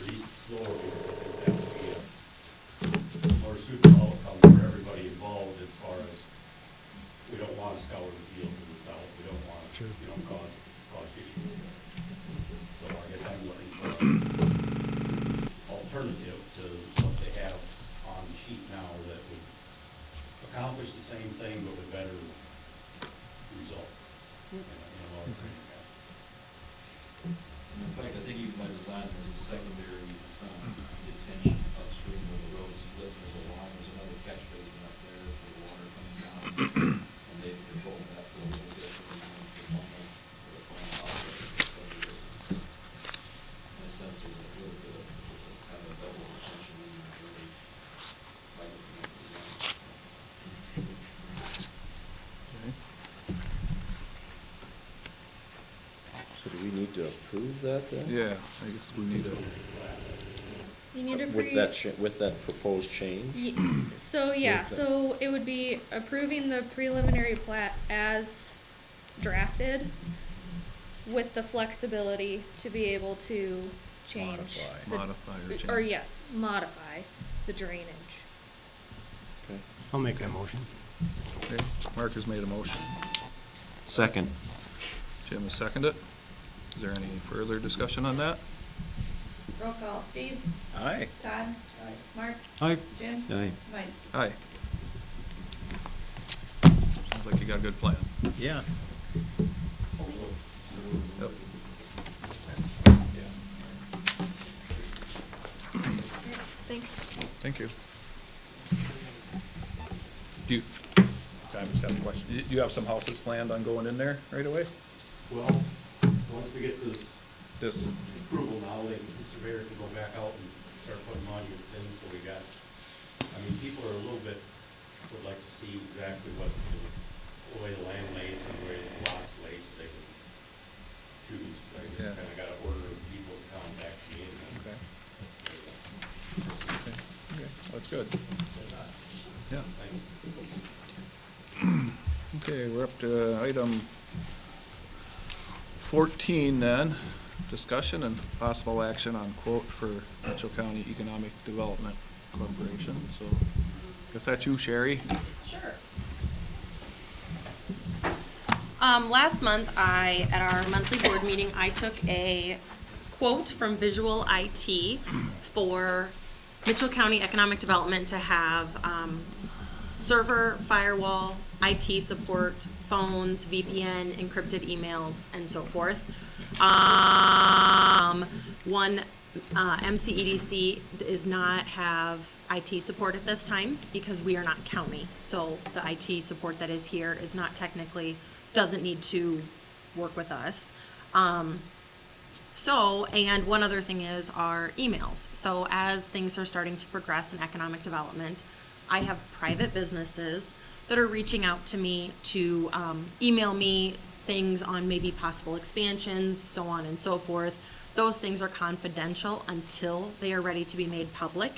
release it slower, because that would be a more suitable outcome for everybody involved, as far as we don't want to scour the field to the south. We don't want to, cause issues. So I guess I'm looking for an alternative to what they have on the sheet now that would accomplish the same thing but with better results. In fact, I think even by design, there's a secondary detention upstream where the road splits. There's another catch basin up there for the water coming down, and they've controlled that for a little bit. In a sense, there's a little bit of kind of a double retention in there, really, by looking at the design. So do we need to approve that then? Yeah, I guess we need a, You need to With that proposed change? So it would be approving the preliminary plat as drafted with the flexibility to be able to change. Modify the drainage. Okay. I'll make that motion. okay, Mark has made a motion. Second. Jim has seconded it. Is there any further discussion on that? Roll call, Steve, Aye. Todd, Mark, Aye. Jim, Aye. Mike. Aye. Sounds like you got a good plan. Yeah. Yep. Thanks. Thank you. Do you, I just have a question. Do you have some houses planned on going in there right away? Well, once we get this approval now, the surveyor can go back out and start putting monuments in, so we got, people are a little bit, would like to see exactly what the way the land lays and the way the lots lay, so they can choose. I just Yeah. kinda got an order of people to contact me and then. Okay. Okay, that's good. Good. Yeah. Thank you. Okay, we're up to item 14 then. Discussion and possible action on quote for Mitchell County Economic Development Corporation. So, guess that's you, Sherry. Sure. Last month, at our monthly board meeting, I took a quote from Visual IT for Mitchell County Economic Development to have server, firewall, IT support, phones, VPN, encrypted emails, and so forth. One, MCEDC does not have IT support at this time because we are not county. So the IT support that is here is not technically, doesn't need to work with us. And one other thing is our emails. So as things are starting to progress in economic development, I have private businesses that are reaching out to me to email me things on maybe possible expansions, so on and so forth. Those things are confidential until they are ready to be made public,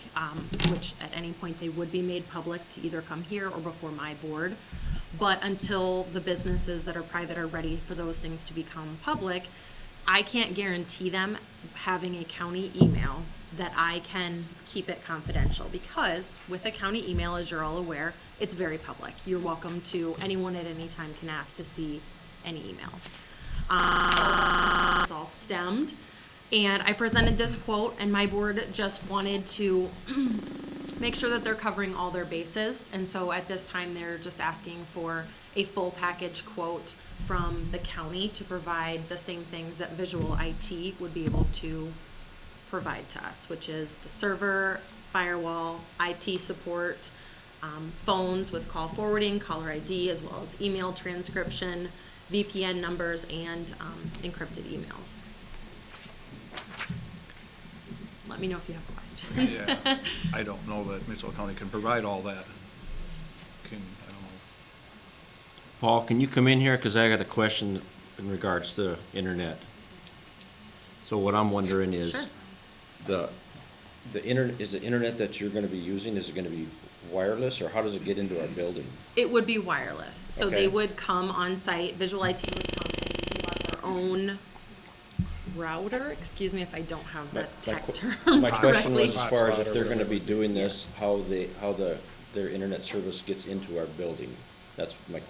which at any point they would be made public to either come here or before my board. But until the businesses that are private are ready for those things to become public, I can't guarantee them having a county email that I can keep it confidential, because with a county email, as you're all aware, it's very public. You're welcome to, anyone at any time can ask to see any emails. It's all stemmed, and I presented this quote, and my board just wanted to make sure that they're covering all their bases, and so at this time, they're just asking for a full package quote from the county to provide the same things that Visual IT would be able to provide to us, which is the server, firewall, IT support, phones with call forwarding, caller ID, as well as email transcription, VPN numbers, and encrypted emails. Let me know if you have questions. Yeah, I don't know that Mitchell County can provide all that. I don't know. Paul, can you come in here? Because I got a question in regards to internet. So what I'm wondering is, Sure. the internet, is the internet that you're gonna be using, is it gonna be wireless, or how does it get into our building? It would be wireless, so Okay. they would come on site, Visual IT would come and have their own router, excuse me if I don't have the tech terms My question was correctly. as far as if they're gonna be doing this, how their internet service gets into our building. That's my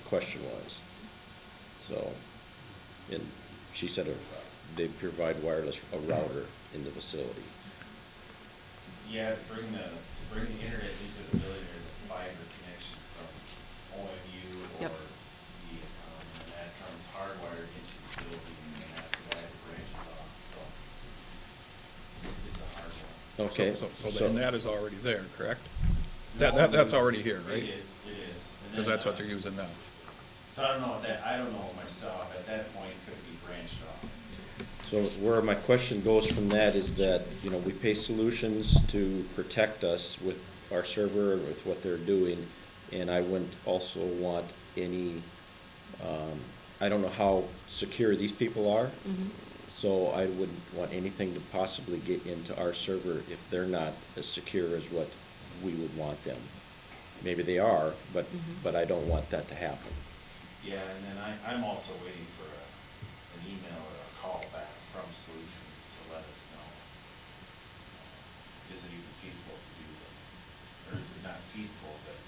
question was. So, and she said they provide wireless, a router in the facility. Yeah, to bring the internet into the building, there's a fiber connection from OMU Yep. or Viacom, and that comes hardwired into the building, and after that, it branches off, so it's a hard one. Okay. So then that is already there, correct? That's already here, right? It is. Because that's what they're using now. So I don't know myself, at that point, could it be branched off? So where my question goes from that is that, we pay Solutions to protect us with our server, with what they're doing, and I wouldn't also want any, I don't know how secure these people are, so I wouldn't want anything to possibly get into our server if they're not as secure as what we would want them. Maybe they are, but I don't want that to happen. Yeah, and then I'm also waiting for an email or a call back from Solutions to let us know, is it even feasible to do this? Or is it not feasible, but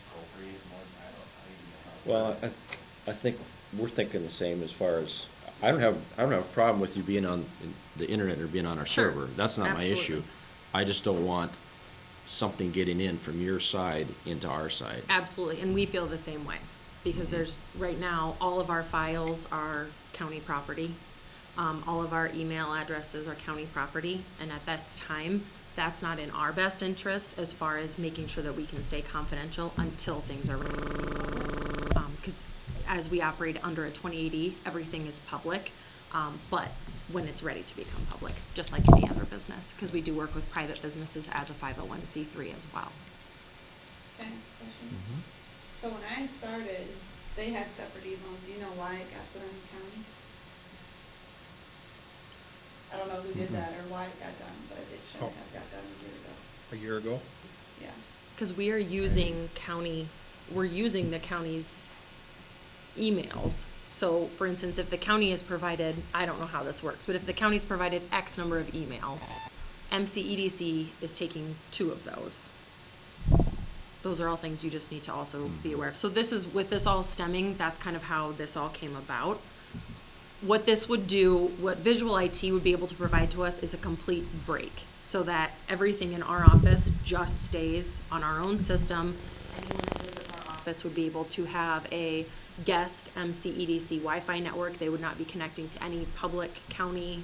appropriate more than, I don't even know how. Well, I think we're thinking the same as far as, I don't have a problem with you being on the internet or being on our Sure. server. That's not my issue. Absolutely. I just don't want something getting in from your side into our side. Absolutely, and we feel the same way, because right now, all of our files are county property. All of our email addresses are county property, and at this time, that's not in our best interest as far as making sure that we can stay confidential until things are, because as we operate under a 2080, everything is public, but when it's ready to become public, just like any other business, because we do work with private businesses as a 501c3 as well. Can I ask a question? So when I started, they had separate emails. Do you know why it got put on the county? I don't know who did that or why it got done, but it shouldn't have got done a year ago. a year ago. Yeah. Because we are using we're using the county's emails. So, for instance, if the county has provided, I don't know how this works, but if the county's provided X number of emails, MCEDC is taking 2 of those. Those are all things you just need to also be aware of. So this is, with this all stemming, that's kind of how this all came about. What this would do, what visual IT would be able to provide to us is a complete break, so that everything in our office just stays on our own system. Anyone that visits our office would be able to have a guest MCEDC Wi-Fi network. They would not be connecting to any public county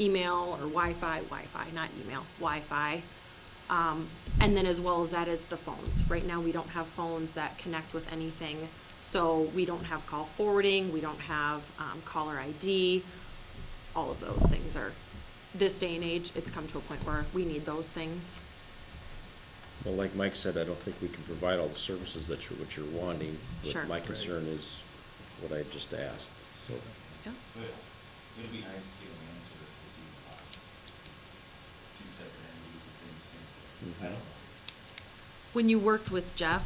email or Wi-Fi, not email, Wi-Fi. And then as well as that is the phones. Right now, we don't have phones that connect with anything. So we don't have call forwarding, we don't have caller ID. All of those things are, this day and age, it's come to a point where we need those things. Well, like Mike said, I don't think we can provide all the services that what you're wanting. But Sure. my concern is what I just asked, so. Yeah. It'd be nice to get an answer if it's even possible. 2 separate entities within the same. Mhm. I don't know. When you worked with Jeff,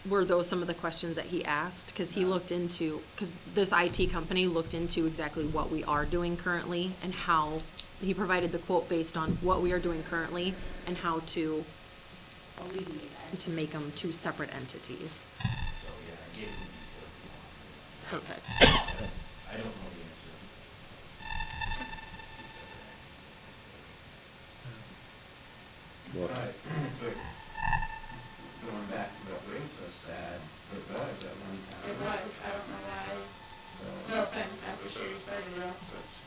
were those some of the questions that he asked? Because he looked into, because this IT company looked into exactly what we are doing currently and how, he provided the quote based on what we are doing currently and how to alleviate that and to make them 2 separate entities. So, yeah, I gave him details he wanted. Perfect. I don't know the answer. 2 separate entities. Well, Going back to what Rachel said, it was at one time. It was, I don't know why, no offense, after Sherry started, it all switched.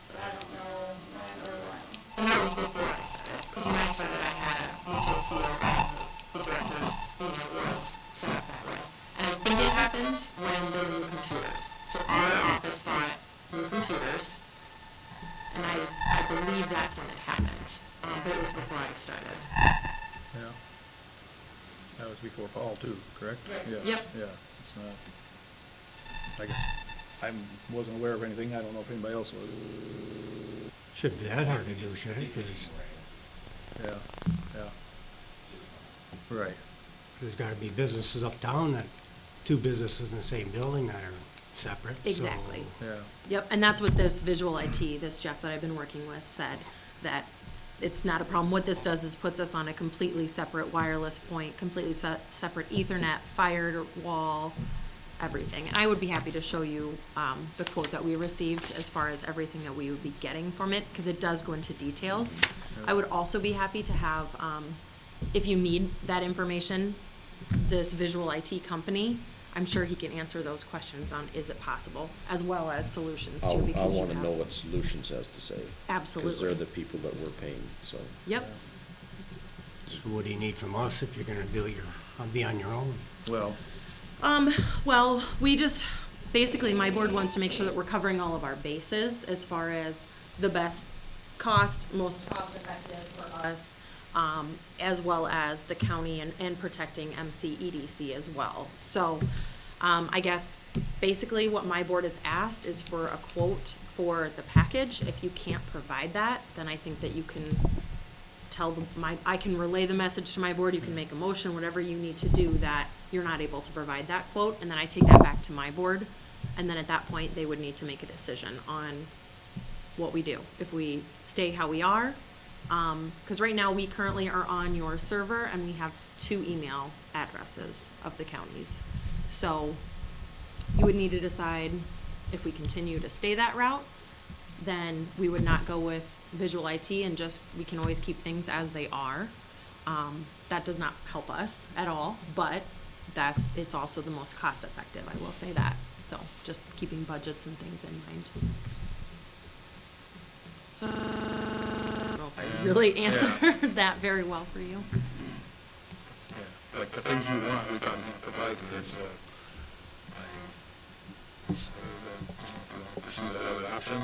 So I don't know when or when. And that was before I started, because when I started, I had a mutual seal and the directors, was set up that way. And I think it happened when there were new computers. So our office bought new computers, and I believe that's when it happened. But it was before I started. Yeah. That was before Paul too, correct? Right. Yeah. Yep. Yeah, it's not, I guess, I wasn't aware of anything, I don't know if anybody else was. Shouldn't be that hard to do, should it? 'Cause Yeah, yeah. Right. there's gotta be businesses uptown that, 2 businesses in the same building that are separate. so- Exactly. Yeah. Yep, and that's what this visual IT, this Jeff that I've been working with, said, that it's not a problem. What this does is puts us on a completely separate wireless point, completely separate Ethernet, firewall, everything. And I would be happy to show you the quote that we received as far as everything that we would be getting from it, because it does go into details. I would also be happy to have, if you need that information, this visual IT company, I'm sure he can answer those questions on is it possible, as well as solutions too, I because you wanna have. know what Solutions has to say. Absolutely. Because they're the people that we're paying, so. Yep. So what do you need from us if you're gonna be on your own? Well, Well, we just, basically, my board wants to make sure that we're covering all of our bases as far as the best cost, most cost effective for us, as well as the county and protecting MCEDC as well. So, I guess, basically what my board has asked is for a quote for the package. If you can't provide that, then I think that you can tell I can relay the message to my board, you can make a motion, whatever you need to do, that you're not able to provide that quote, and then I take that back to my board, and then at that point, they would need to make a decision on what we do. If we stay how we are, because right now, we currently are on your server, and we have 2 email addresses of the counties. So, you would need to decide if we continue to stay that route, then we would not go with visual IT and just, we can always keep things as they are. That does not help us at all, but that, it's also the most cost effective, I will say that. So, just keeping budgets and things in mind. I don't know if I really answered that very well for you. yeah, like the things you want, we can provide, there's pursue that other option,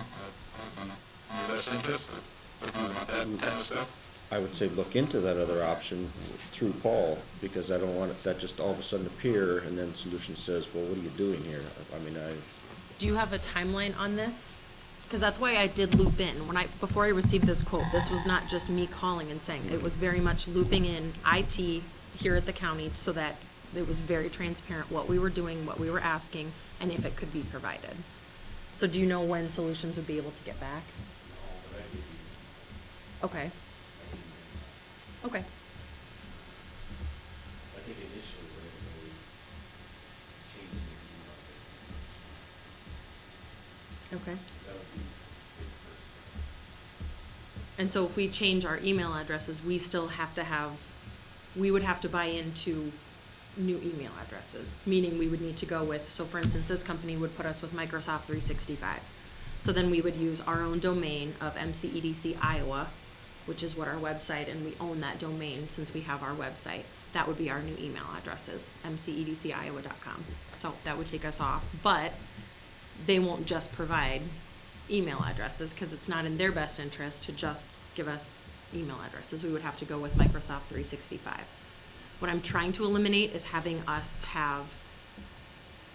your best interest, if you want that kind of stuff. I would say look into that other option through Paul, because I don't want it, that just all of a sudden appear, and then Solutions says, well, what are you doing here? I mean, Do you have a timeline on this? Because that's why I did loop in. Before I received this quote, this was not just me calling and saying, it was very much looping in IT here at the county so that it was very transparent what we were doing, what we were asking, and if it could be provided. So do you know when Solutions would be able to get back? Okay. Okay. I think initially we're going to change the email. Okay. That would be the first. And so if we change our email addresses, we still have to we would have to buy into new email addresses, meaning we would need to go with, so for instance, this company would put us with Microsoft 365. So then we would use our own domain of MCEDC Iowa, which is what our website, and we own that domain since we have our website. That would be our new email addresses, mcedciowa.com. So that would take us off, but they won't just provide email addresses because it's not in their best interest to just give us email addresses. We would have to go with Microsoft 365. What I'm trying to eliminate is having us have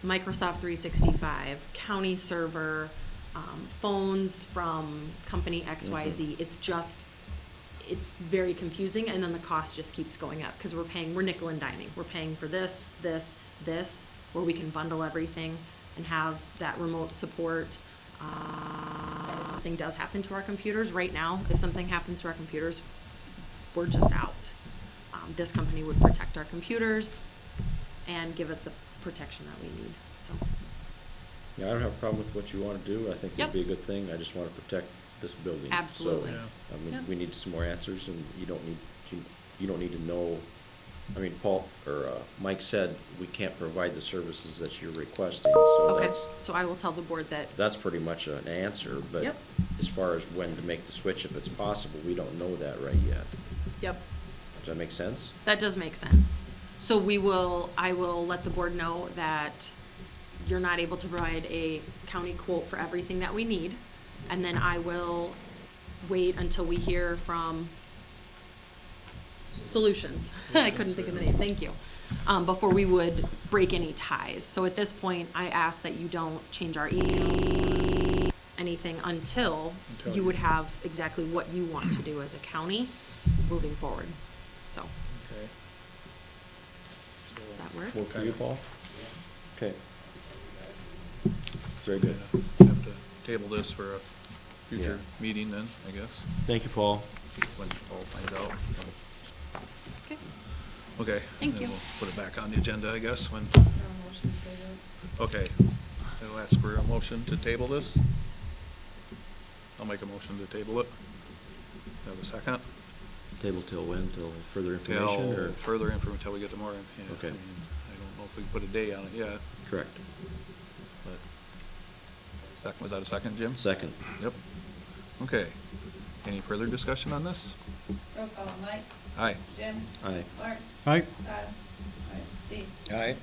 Microsoft 365, county server, phones from company XYZ. It's very confusing, and then the cost just keeps going up because we're nickel and diming. We're paying for this, where we can bundle everything and have that remote support. If something does happen to our computers, right now, if something happens to our computers, we're just out. This company would protect our computers and give us the protection that we need, so. Yeah, I don't have a problem with what you want to do. I think Yep. it'd be a good thing. I just want to protect this building. Absolutely. So, I mean, Yep. we need some more answers, and you don't need to know. I mean, Mike said we can't provide the services that you're requesting, so Okay, that's, so I will tell the board that, that's pretty much an answer, but Yep. as far as when to make the switch, if it's possible, we don't know that right yet. yep, Does that make sense? that does make sense. So I will let the board know that you're not able to provide a county quote for everything that we need, and then I will wait until we hear from Solutions. I couldn't think of the name, thank you. Before we would break any ties. So at this point, I ask that you don't change our anything until you would have exactly what you want to do as a county moving forward, so. Okay. Does that work? Work for you, Paul? Okay. Very good. Have to table this for a future meeting then, I guess, Thank you, Paul. when Paul finds out. Okay. Okay. Thank then you. We'll put it back on the agenda, I guess, when, No motion to okay. I'll ask for a motion to table this. I'll make a motion to table it. Have a second? Table till when? Till further Till information, or? further information, until we get the more, yeah. Okay. I mean, I don't know if we can put a day on it yet, Correct. but, was that a second, Jim? Second. Yep. Okay. Any further discussion on this? Roll call, Mike, Aye. Jim, Aye. Mark, Aye. Todd, all right, Steve. Aye.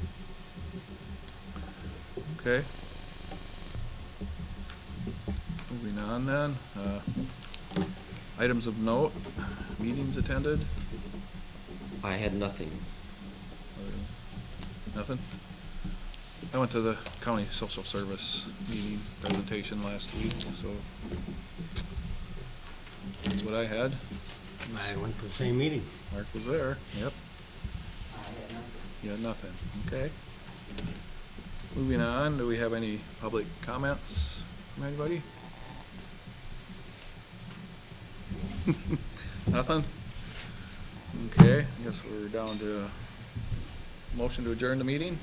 Okay. Moving on then, items of note, meetings attended, I had nothing. nothing? I went to the county social service meeting presentation last week, so that's what I had. I went to the same meeting. Mark was there, yep. You had nothing, okay. Moving on, do we have any public comments from anybody? Nothing? Okay, I guess we're down to motion to adjourn the meeting.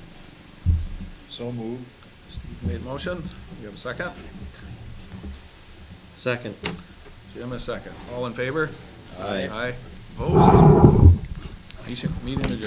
So moved. Steve made motion, you have a second? Second. Jim, a second. All in favor? Aye. Aye. Opposed? Meeting adjourned.